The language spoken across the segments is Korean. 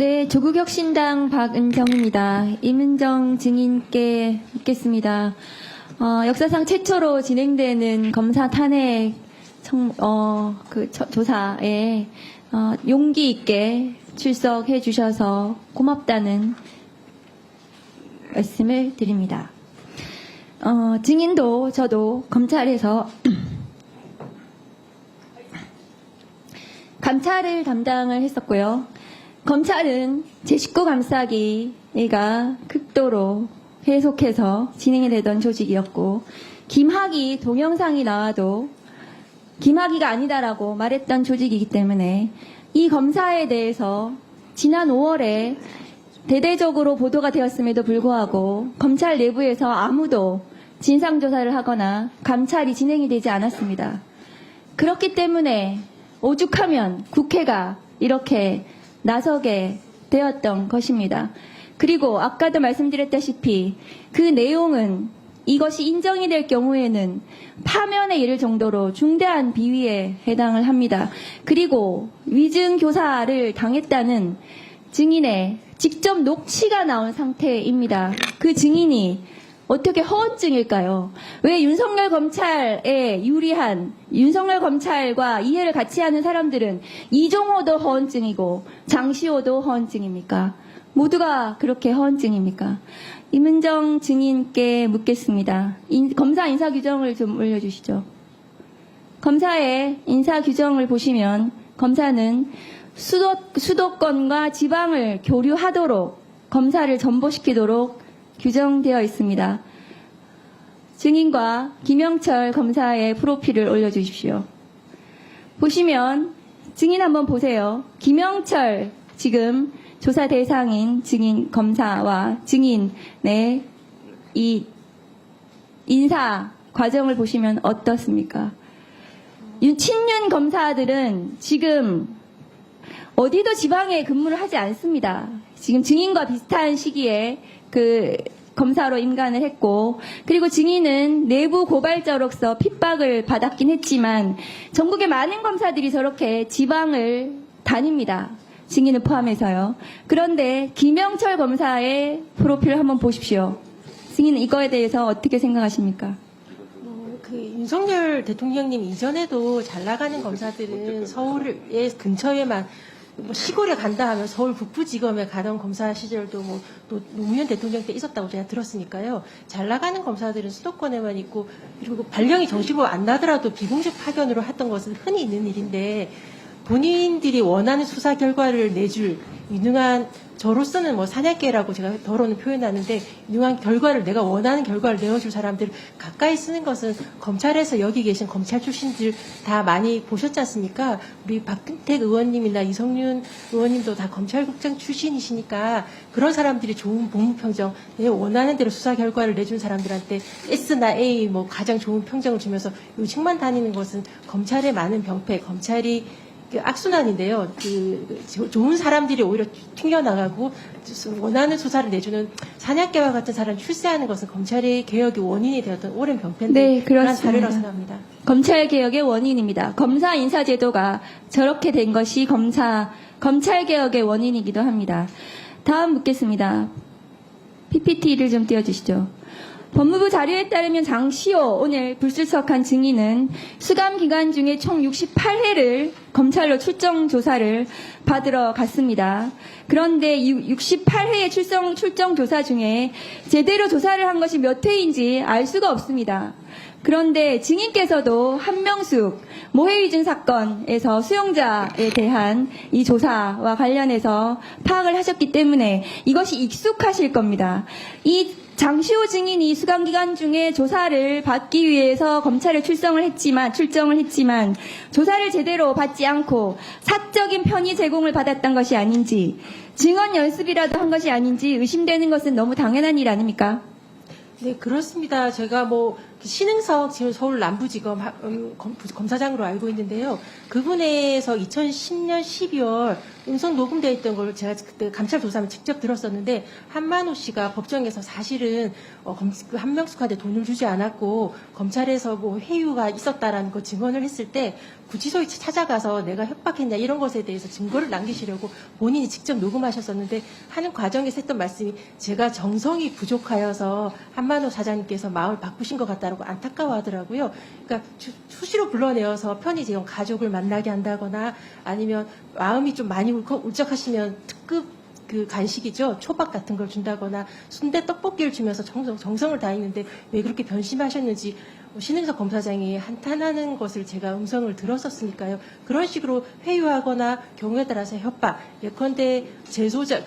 네, 조국혁신당 박은정입니다. 임은정 증인께 묻겠습니다. 역사상 최초로 진행되는 검사 탄핵 조사에 용기 있게 출석해 주셔서 고맙다는 말씀을 드립니다. 증인도 저도 검찰에서 감찰을 담당을 했었고요. 검찰은 제19 감싸기가 극도로 계속해서 진행이 되던 조직이었고, 김학의 동영상이 나와도 김학의가 아니다라고 말했던 조직이기 때문에 이 검사에 대해서 지난 5월에 대대적으로 보도가 되었음에도 불구하고 검찰 내부에서 아무도 진상조사를 하거나 감찰이 진행이 되지 않았습니다. 그렇기 때문에 오죽하면 국회가 이렇게 나서게 되었던 것입니다. 그리고 아까도 말씀드렸다시피 그 내용은 이것이 인정이 될 경우에는 파면에 이를 정도로 중대한 비위에 해당을 합니다. 그리고 위증 교사를 당했다는 증인의 직접 녹취가 나온 상태입니다. 그 증인이 어떻게 허언증일까요? 왜 윤석열 검찰에 유리한 윤석열 검찰과 이해를 같이 하는 사람들은 이종호도 허언증이고 장시호도 허언증입니까? 모두가 그렇게 허언증입니까? 임은정 증인께 묻겠습니다. 검사 인사규정을 좀 올려주시죠. 검사의 인사규정을 보시면 검사는 수도권과 지방을 교류하도록 검사를 전보시키도록 규정되어 있습니다. 증인과 김영철 검사의 프로필을 올려주십시오. 보시면 증인 한번 보세요. 김영철 지금 조사 대상인 증인 검사와 증인의 이 인사 과정을 보시면 어떻습니까? 친윤 검사들은 지금 어디도 지방에 근무를 하지 않습니다. 지금 증인과 비슷한 시기에 검사로 임관을 했고, 그리고 증인은 내부 고발자로서 핍박을 받았긴 했지만 전국의 많은 검사들이 저렇게 지방을 다닙니다. 증인을 포함해서요. 그런데 김영철 검사의 프로필을 한번 보십시오. 증인은 이거에 대해서 어떻게 생각하십니까? 윤석열 대통령님 이전에도 잘 나가는 검사들은 서울의 근처에만 시골에 간다 하면 서울 북부지검에 가던 검사 시절도 또 노무현 대통령 때 있었다고 제가 들었으니까요. 잘 나가는 검사들은 수도권에만 있고, 그리고 발령이 정식으로 안 나더라도 비공식 파견으로 했던 것은 흔히 있는 일인데, 본인들이 원하는 수사 결과를 내줄 유능한, 저로서는 사냥개라고 제가 더러는 표현하는데, 유능한 결과를, 내가 원하는 결과를 내어줄 사람들을 가까이 쓰는 것은 검찰에서 여기 계신 검찰 출신들 다 많이 보셨지 않습니까? 우리 박근택 의원님이나 이성윤 의원님도 다 검찰국장 출신이시니까 그런 사람들이 좋은 복무평정, 내 원하는 대로 수사 결과를 내준 사람들한테 S나 A 가장 좋은 평정을 주면서 요직만 다니는 것은 검찰의 많은 병폐, 검찰이 악순환인데요. 좋은 사람들이 오히려 튕겨나가고 원하는 수사를 내주는 사냥개와 같은 사람을 출세하는 것은 검찰의 개혁의 원인이 되었던 오랜 병폐인데, 네, 그런 사례라고 생각합니다. 검찰 개혁의 원인입니다. 검사 인사제도가 저렇게 된 것이 검찰 개혁의 원인이기도 합니다. 다음 묻겠습니다. PPT를 좀 띄워주시죠. 법무부 자료에 따르면 장시호 오늘 불출석한 증인은 수감 기간 중에 총 68회를 검찰로 출정 조사를 받으러 갔습니다. 그런데 68회의 출정 조사 중에 제대로 조사를 한 것이 몇 회인지 알 수가 없습니다. 그런데 증인께서도 한명숙 모해위증 사건에서 수용자에 대한 이 조사와 관련해서 파악을 하셨기 때문에 이것이 익숙하실 겁니다. 이 장시호 증인이 수감기간 중에 조사를 받기 위해서 검찰에 출정을 했지만 조사를 제대로 받지 않고 사적인 편의 제공을 받았던 것이 아닌지, 증언 연습이라도 한 것이 아닌지 의심되는 것은 너무 당연한 일 아닙니까? 네, 그렇습니다. 제가 신흥석 지금 서울 남부지검 검사장으로 알고 있는데요. 그분에서 2010년 12월 음성 녹음되어 있던 걸 제가 그때 감찰 조사하면 직접 들었었는데 한만호 씨가 법정에서 사실은 그 한명숙한테 돈을 주지 않았고 검찰에서 뭐 회유가 있었다라는 거 증언을 했을 때 구치소에 찾아가서 내가 협박했냐 이런 것에 대해서 증거를 남기시려고 본인이 직접 녹음하셨었는데 하는 과정에서 했던 말씀이 제가 정성이 부족하여서 한만호 사장님께서 마음을 바꾸신 것 같다고 안타까워하더라고요. 그러니까 수시로 불러내어서 편의지원 가족을 만나게 한다거나 아니면 마음이 좀 많이 울적하시면 특급 그 간식이죠. 초밥 같은 걸 준다거나 순대 떡볶이를 주면서 정성을 다했는데 왜 그렇게 변심하셨는지 신흥석 검사장이 한탄하는 것을 제가 음성을 들었었으니까요. 그런 식으로 회유하거나 경우에 따라서 협박, 예컨대 제보자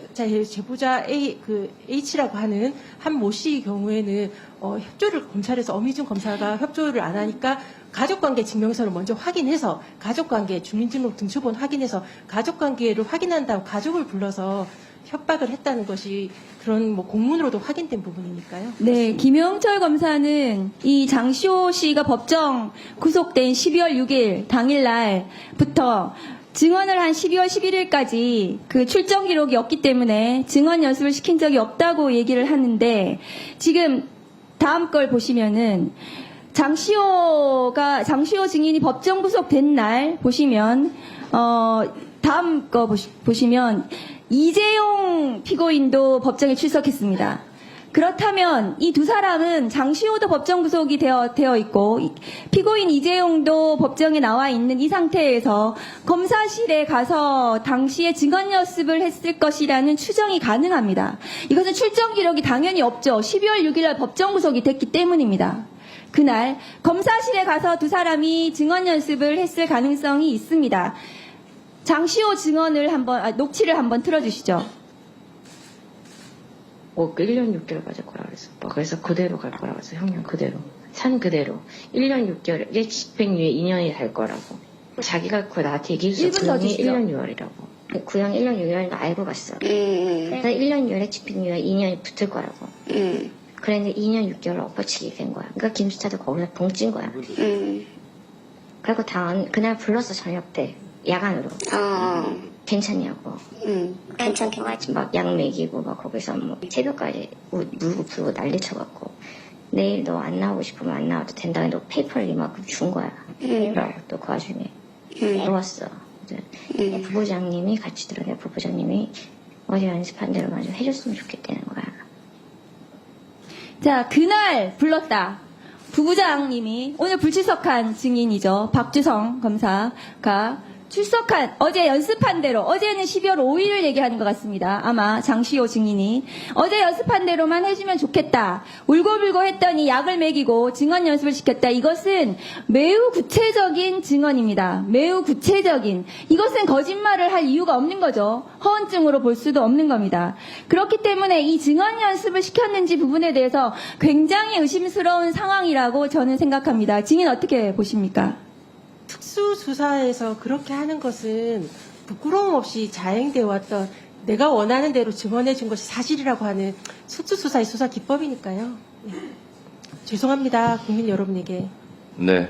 H라고 하는 한 모 씨의 경우에는 협조를 검찰에서 엄희준 검사가 협조를 안 하니까 가족관계 증명서를 먼저 확인해서 가족관계 주민등록 등초본 확인해서 가족관계를 확인한다고 가족을 불러서 협박을 했다는 것이 그런 뭐 공문으로도 확인된 부분이니까요. 네, 김영철 검사는 이 장시호 씨가 법정 구속된 12월 6일 당일날부터 증언을 한 12월 11일까지 그 출정 기록이 없기 때문에 증언 연습을 시킨 적이 없다고 얘기를 하는데 지금 다음 걸 보시면은 장시호 증인이 법정 구속된 날 보시면 다음 거 보시면 이재용 피고인도 법정에 출석했습니다. 그렇다면 이 두 사람은 장시호도 법정 구속이 되어 있고 피고인 이재용도 법정에 나와 있는 이 상태에서 검사실에 가서 당시에 증언 연습을 했을 것이라는 추정이 가능합니다. 이것은 출정 기록이 당연히 없죠. 12월 6일 법정 구속이 됐기 때문입니다. 그날 검사실에 가서 두 사람이 증언 연습을 했을 가능성이 있습니다. 장시호 증언을 녹취를 한번 틀어주시죠. 1년 6개월 맞을 거라 그랬어. 그래서 그대로 갈 거라고 해서 형량 그대로. 산 그대로. 1년 6개월에 집행유예 2년이 될 거라고. 자기가 그거 나한테 얘기했어. 1분 더 구형이 주시죠. 1년 6월이라고. 구형 1년 6월인 거 알고 갔어. 그래서 1년 6월에 집행유예 2년이 붙을 거라고. 그랬는데 2년 6개월 엎어치기 된 거야. 그러니까 김수차도 거기서 봉찐 거야. 그리고 그날 불렀어, 저녁 때. 야간으로. 괜찮냐고. 괜찮게 같이 막 약 먹이고 막 거기서 뭐 새벽까지 물고 풀고 난리 쳐갖고 내일 너 안 나오고 싶으면 안 나와도 된다. 너 페이퍼를 이만큼 준 거야. 그러고 또 그 와중에 놓았어. 부부장님이 같이 들어가 부부장님이 어제 연습한 대로만 좀 해줬으면 좋겠다는 거야. 자, 그날 불렀다. 부부장님이 오늘 불출석한 증인이죠. 박주성 검사가 출석한 어제 연습한 대로 어제는 12월 5일을 얘기하는 것 같습니다. 아마 장시호 증인이 어제 연습한 대로만 해주면 좋겠다. 울고불고 했더니 약을 먹이고 증언 연습을 시켰다. 이것은 매우 구체적인 증언입니다. 매우 구체적인. 이것은 거짓말을 할 이유가 없는 거죠. 허언증으로 볼 수도 없는 겁니다. 그렇기 때문에 이 증언 연습을 시켰는지 부분에 대해서 굉장히 의심스러운 상황이라고 저는 생각합니다. 증인 어떻게 보십니까? 특수수사에서 그렇게 하는 것은 부끄러움 없이 자행되어 왔던 내가 원하는 대로 증언해 준 것이 사실이라고 하는 특수수사의 수사 기법이니까요. 네. 죄송합니다. 국민 여러분에게. 네.